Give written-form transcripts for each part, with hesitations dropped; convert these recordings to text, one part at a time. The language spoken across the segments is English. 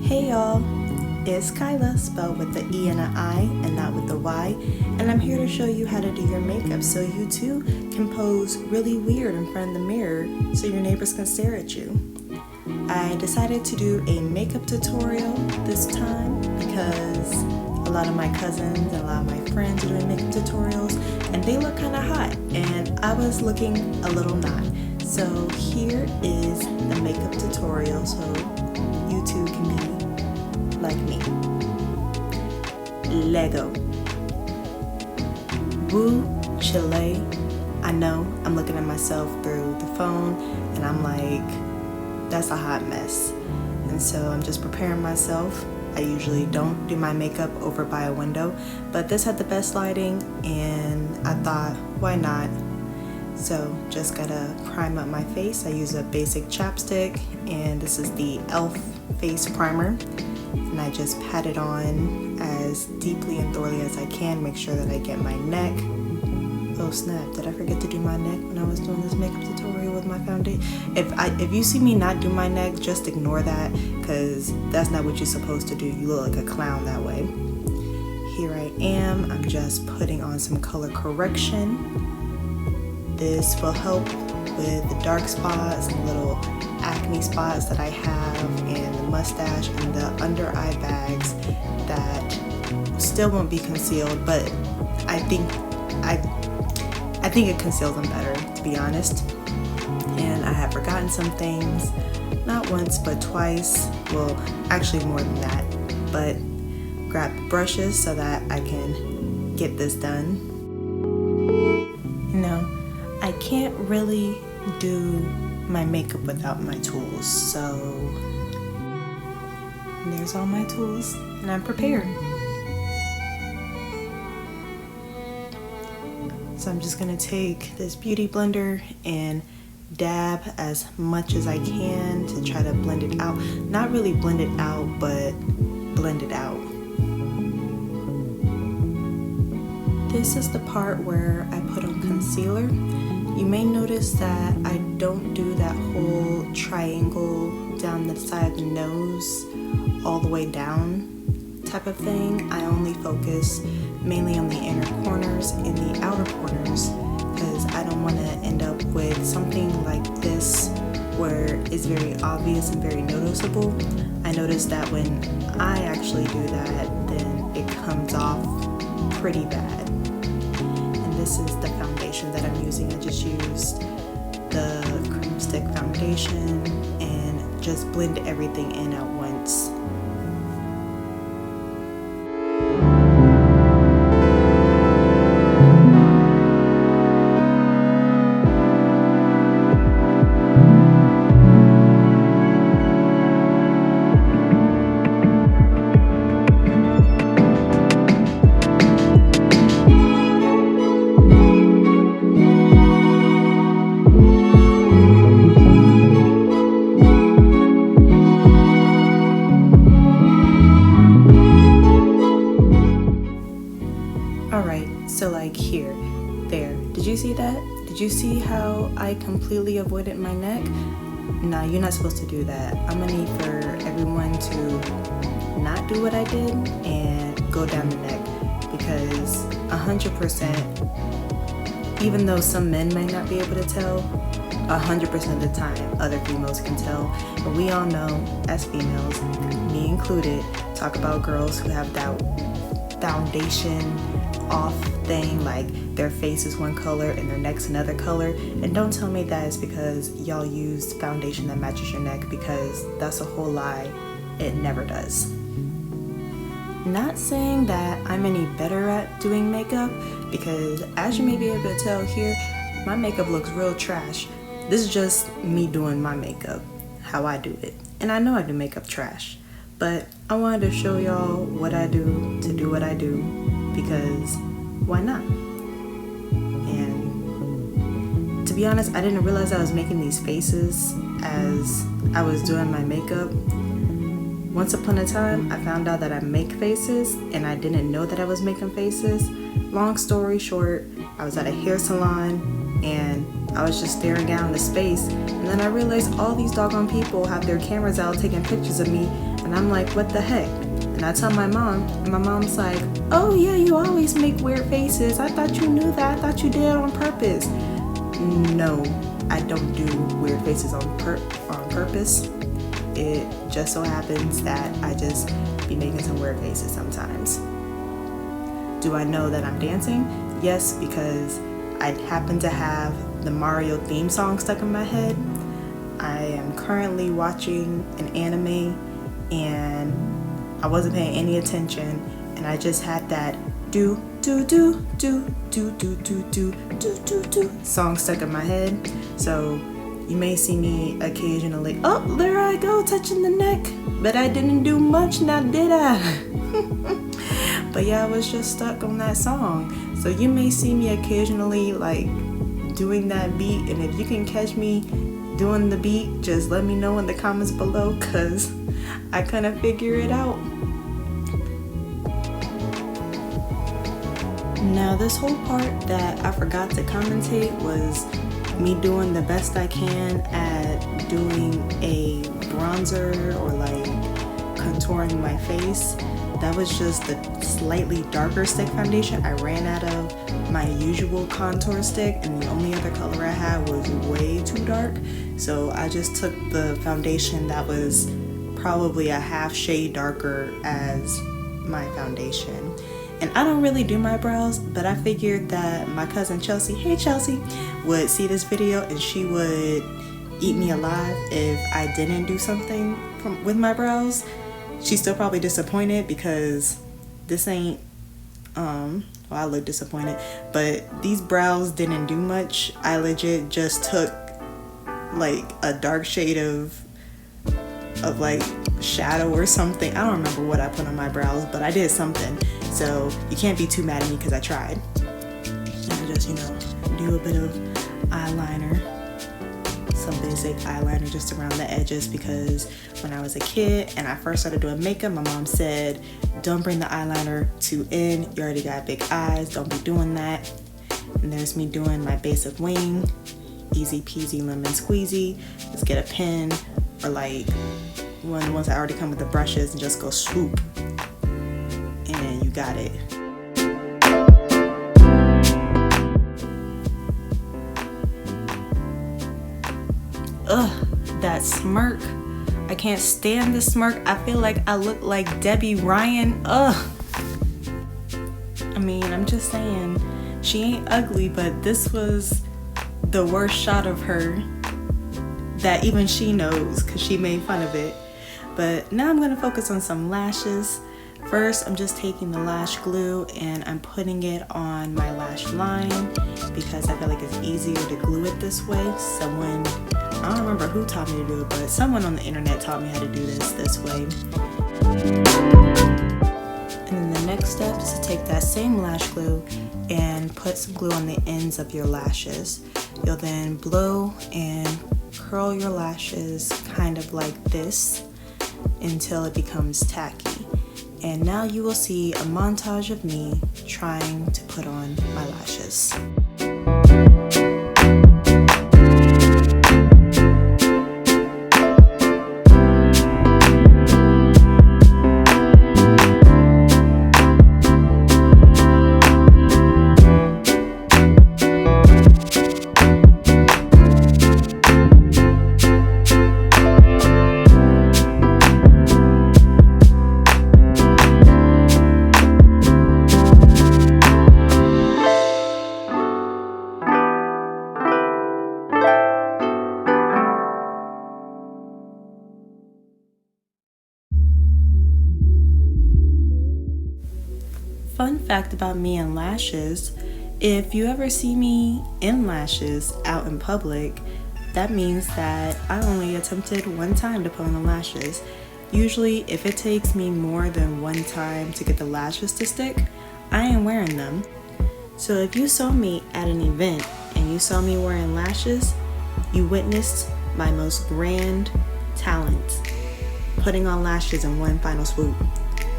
Hey y'all, it's Kyla, spelled with the E and an I and not with the Y, and I'm here to show you how to do your makeup so you too can pose really weird in front of the mirror so your neighbors can stare at you. I decided to do a makeup tutorial this time because a lot of my cousins and a lot of my friends are doing makeup tutorials and they look kind of hot and I was looking a little not. So here is the makeup tutorial so you too can be like me. Lego. Woo Chile. I know I'm looking at myself through the phone and I'm like, that's a hot mess. And so I'm just preparing myself. I usually don't do my makeup over by a window, but this had the best lighting and I thought, why not? So just gotta prime up my face. I use a basic chapstick and this is the e.l.f. face primer. And I just pat it on as deeply and thoroughly as I can, make sure that I get my neck. Oh snap, did I forget to do my neck when I was doing this makeup tutorial with my foundation? If you see me not do my neck, just ignore that because that's not what you're supposed to do. You look like a clown that way. Here I am, I'm just putting on some color correction. This will help with the dark spots and little acne spots that I have and the mustache and the under eye bags that still won't be concealed, but I think it conceals them better, to be honest. And I have forgotten some things, not once but twice, well actually more than that, but grab brushes so that I can get this done. I can't really do my makeup without my tools, so there's all my tools and I'm prepared. So I'm just gonna take this beauty blender and dab as much as I can to try to blend it out. Not really blend it out, but blend it out. This is the part where I put on concealer. You may notice that I don't do that whole triangle down the side of the nose all the way down type of thing. I only focus mainly on the inner corners and the outer corners because I don't want to end up with something like this where it's very obvious and very noticeable. I notice that when I actually do that, then it comes off pretty bad. This is the foundation that I'm using. I just used the cream stick foundation and just blend everything in at once. So like here, there, did you see that? Did you see how I completely avoided my neck? No, you're not supposed to do that. I'm gonna need for everyone to not do what I did and go down the neck because 100%, even though some men may not be able to tell, 100% of the time other females can tell. But we all know as females, me included, talk about girls who have that foundation off thing, like their face is one color and their neck's another color, and don't tell me that is because y'all use foundation that matches your neck, because that's a whole lie. It never does. Not saying that I'm any better at doing makeup, because as you may be able to tell here, my makeup looks real trash. This is just me doing my makeup, how I do it, and I know I do makeup trash, but I wanted to show y'all what I do to do what I do, because why not? And to be honest, I didn't realize I was making these faces as I was doing my makeup. Once upon a time, I found out that I make faces and I didn't know that I was making faces. Long story short, I was at a hair salon and I was just staring down into space, and then I realized all these doggone people have their cameras out taking pictures of me, and And I'm like, what the heck? And I tell my mom, and my mom's like, oh yeah, you always make weird faces. I thought you knew that. I thought you did it on purpose. No, I don't do weird faces on purpose. It just so happens that I just be making some weird faces sometimes. Do I know that I'm dancing? Yes, because I happen to have the Mario theme song stuck in my head. I am currently watching an anime and I wasn't paying any attention, and I just had that do do do do do do do do do do do song stuck in my head. So you may see me occasionally, oh, there I go, touching the neck, but I didn't do much now, did I? But yeah, I was just stuck on that song. So you may see me occasionally like doing that beat, and if you can catch me doing the beat, just let me know in the comments below, cause I couldn't figure it out. Now this whole part that I forgot to commentate was me doing the best I can at doing a bronzer or like contouring my face. That was just a slightly darker stick foundation. I ran out of my usual contour stick and the only other color I had was way too dark. So I just took the foundation that was probably a half shade darker as my foundation. And I don't really do my brows, but I figured that my cousin Chelsea, hey Chelsea, would see this video and she would eat me alive if I didn't do something with my brows. She's still probably disappointed because this ain't, well, I look disappointed, but these brows didn't do much. I legit just took like a dark shade of like shadow or something. I don't remember what I put on my brows, but I did something. So you can't be too mad at me because I tried. And I just, do a bit of eyeliner, some basic eyeliner just around the edges, because when I was a kid and I first started doing makeup, my mom said, don't bring the eyeliner too in. You already got big eyes, don't be doing that. And there's me doing my basic wing, easy peasy lemon squeezy. Just get a pen or like one of the ones that already come with the brushes and just go swoop. And you got it. Ugh, that smirk. I can't stand the smirk. I feel like I look like Debbie Ryan. Ugh. I mean, I'm just saying, she ain't ugly, but this was the worst shot of her that even she knows because she made fun of it. But now I'm gonna focus on some lashes. First, I'm just taking the lash glue and I'm putting it on my lash line because I feel like it's easier to glue it this way. Someone, I don't remember who taught me to do it, but someone on the internet taught me how to do this way. And then the next step is to take that same lash glue and put some glue on the ends of your lashes. You'll then blow and curl your lashes kind of like this until it becomes tacky. And now you will see a montage of me trying to put on my lashes. Fun fact about me and lashes, if you ever see me in lashes out in public, that means that I only attempted one time to put on the lashes. Usually, if it takes me more than one time to get the lashes to stick, I ain't wearing them. So if you saw me at an event and you saw me wearing lashes, you witnessed my most grand talent, putting on lashes in one final swoop,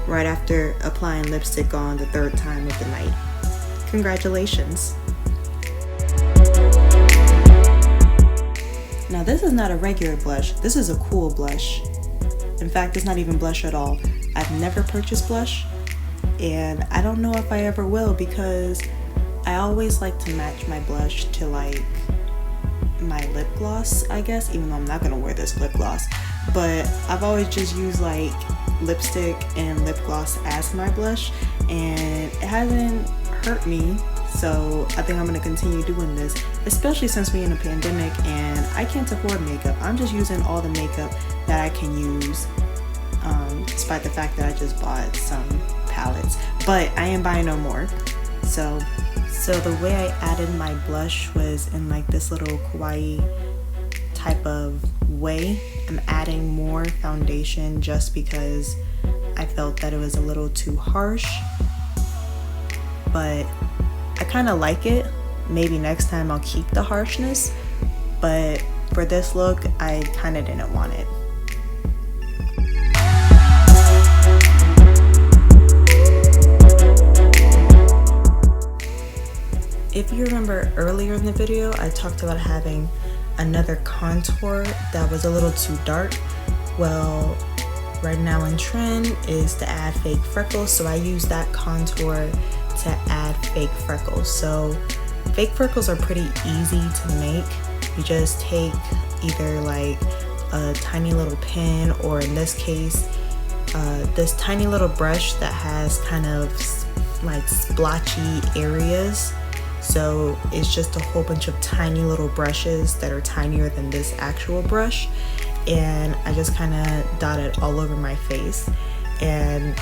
right after applying lipstick on the third time of the night. Congratulations. Now this is not a regular blush, this is a cool blush. In fact, it's not even blush at all. I've never purchased blush, and I don't know if I ever will, because I always like to match my blush to like my lip gloss, I guess, even though I'm not gonna wear this lip gloss. But I've always just used like lipstick and lip gloss as my blush, and it hasn't hurt me. So I think I'm gonna continue doing this, especially since we're in a pandemic and I can't afford makeup. I'm just using all the makeup that I can use, despite the fact that I just bought some palettes, but I ain't buying no more. So the way I added my blush was in like this little kawaii type of way. I'm adding more foundation just because I felt that it was a little too harsh, but I kind of like it. Maybe next time I'll keep the harshness, but for this look, I kind of didn't want it. If you remember earlier in the video, I talked about having another contour that was a little too dark. Well, right now in trend is to add fake freckles, so I use that contour to add fake freckles. So fake freckles are pretty easy to make. You just take either like a tiny little pen, or in this case, this tiny little brush that has kind of like splotchy areas. So it's just a whole bunch of tiny little brushes that are tinier than this actual brush, and I just kind of dot it all over my face. And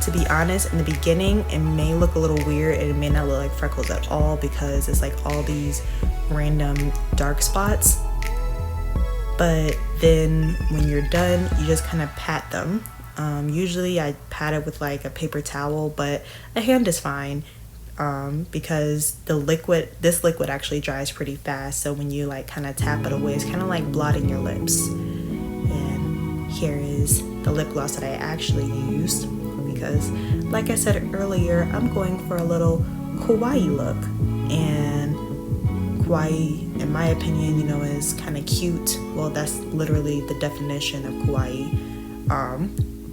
to be honest, in the beginning it may look a little weird and it may not look like freckles at all, because it's like all these random dark spots, but then when you're done, you just kind of pat them. Usually I pat it with like a paper towel, but a hand is fine. Because this liquid actually dries pretty fast, so when you like kind of tap it away, it's kind of like blotting your lips. And here is the lip gloss that I actually used, because like I said earlier, I'm going for a little kawaii look, and kawaii, in my opinion, you know, is kind of cute. Well, that's literally the definition of kawaii.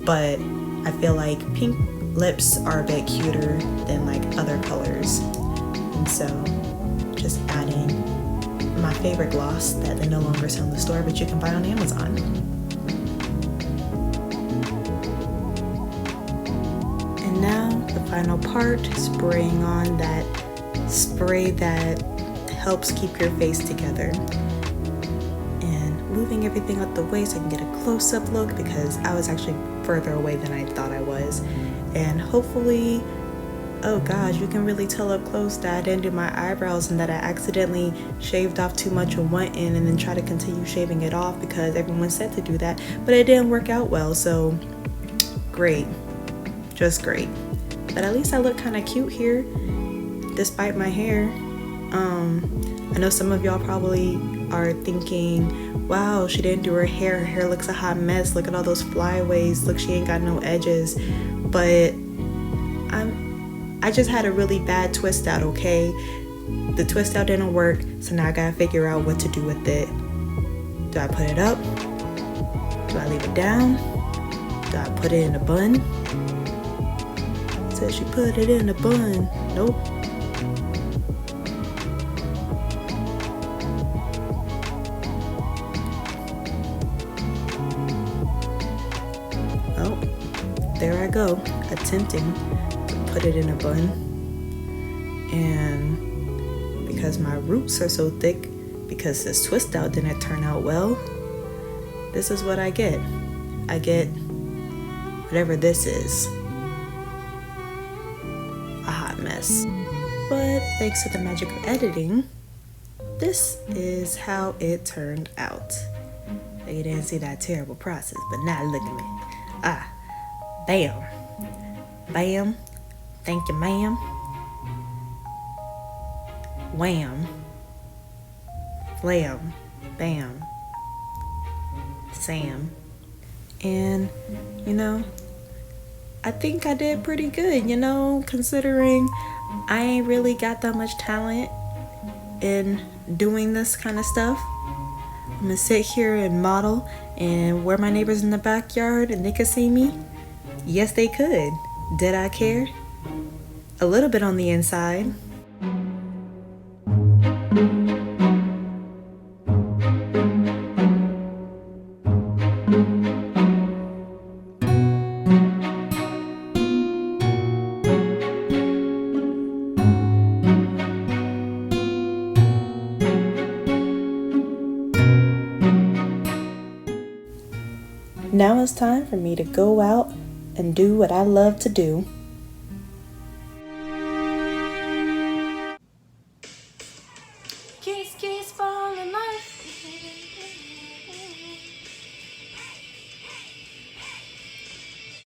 But I feel like pink lips are a bit cuter than like other colors, and so just adding my favorite gloss that they no longer sell in the store, but you can buy on Amazon. And now the final part, spraying on that spray that helps keep your face together, and moving everything out the way so I can get a close-up look, because I was actually further away than I thought I was. And hopefully, oh gosh, you can really tell up close that I didn't do my eyebrows and that I accidentally shaved off too much on one end and then try to continue shaving it off because everyone said to do that, but it didn't work out well. So great, just great. But at least I look kind of cute here despite my hair. I know some of y'all probably are thinking, wow, she didn't do her hair looks a hot mess, look at all those flyaways, look, she ain't got no edges. But I just had a really bad twist out, okay? The twist out didn't work, so now I gotta figure out what to do with it. Do I put it up? Do I leave it down? Do I put it in a bun? Said she put it in a bun. Nope. Oh, there I go, attempting to put it in a bun. And because my roots are so thick, because this twist out didn't turn out well, this is what I get. I get whatever this is. A hot mess. But thanks to the magic of editing, this is how it turned out. You didn't see that terrible process, but now look at me. Ah, bam, bam, thank you ma'am, wham, flam, bam, Sam. And you know, I think I did pretty good, you know, considering I ain't really got that much talent in doing this kind of stuff. I'm gonna sit here and model, and were my neighbors in the backyard and they could see me? Yes, they could. Did I care? A little bit on the inside. Now it's time for me to go out and do what I love to do.